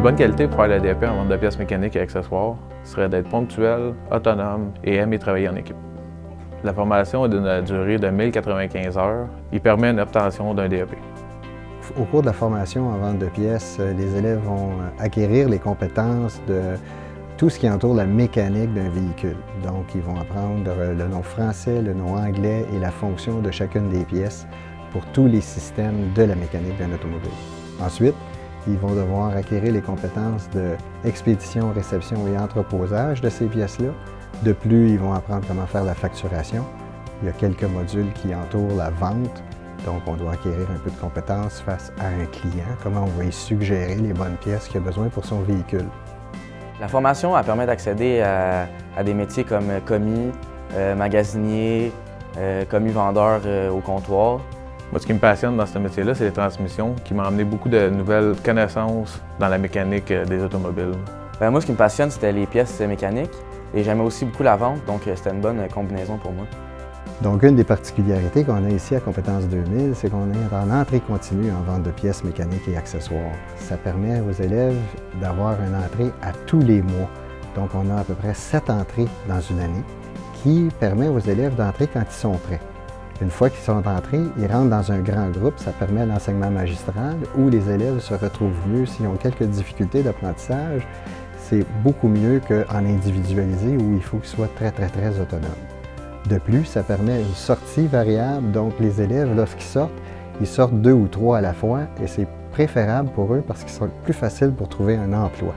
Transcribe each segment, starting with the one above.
bonne qualité pour faire le DEP en vente de pièces mécaniques et accessoires serait d'être ponctuel, autonome et aimer travailler en équipe. La formation est d'une durée de 1095 heures. Il permet une obtention d'un DEP. Au cours de la formation en vente de pièces, les élèves vont acquérir les compétences de tout ce qui entoure la mécanique d'un véhicule. Donc, ils vont apprendre le nom français, le nom anglais et la fonction de chacune des pièces pour tous les systèmes de la mécanique d'un automobile. Ensuite, ils vont devoir acquérir les compétences d'expédition, réception et entreposage de ces pièces-là. De plus, ils vont apprendre comment faire la facturation. Il y a quelques modules qui entourent la vente. Donc, on doit acquérir un peu de compétences face à un client, comment on va y suggérer les bonnes pièces qu'il a besoin pour son véhicule. La formation elle permet d'accéder à des métiers comme commis, magasinier, commis-vendeur au comptoir. Moi, ce qui me passionne dans ce métier-là, c'est les transmissions qui m'ont amené beaucoup de nouvelles connaissances dans la mécanique des automobiles. Moi, ce qui me passionne, c'était les pièces mécaniques et j'aimais aussi beaucoup la vente, donc c'était une bonne combinaison pour moi. Donc, une des particularités qu'on a ici à Compétences 2000, c'est qu'on est en entrée continue en vente de pièces mécaniques et accessoires. Ça permet aux élèves d'avoir une entrée à tous les mois. Donc, on a à peu près 7 entrées dans une année qui permet aux élèves d'entrer quand ils sont prêts. Une fois qu'ils sont entrés, ils rentrent dans un grand groupe. Ça permet l'enseignement magistral où les élèves se retrouvent mieux. S'ils ont quelques difficultés d'apprentissage, c'est beaucoup mieux qu'en individualisé où il faut qu'ils soient très autonomes. De plus, ça permet une sortie variable, donc les élèves, lorsqu'ils sortent, ils sortent 2 ou 3 à la fois et c'est préférable pour eux parce qu'ils sont plus faciles pour trouver un emploi.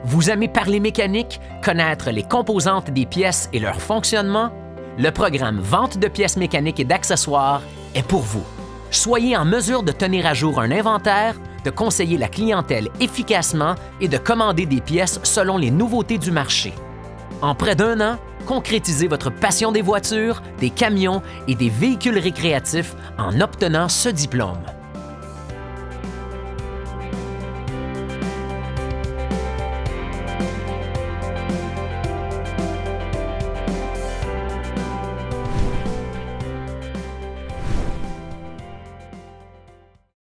Vous aimez parler mécanique, connaître les composantes des pièces et leur fonctionnement? Le programme Vente de pièces mécaniques et d'accessoires est pour vous. Soyez en mesure de tenir à jour un inventaire, de conseiller la clientèle efficacement et de commander des pièces selon les nouveautés du marché. En près d'1 an, concrétisez votre passion des voitures, des camions et des véhicules récréatifs en obtenant ce diplôme.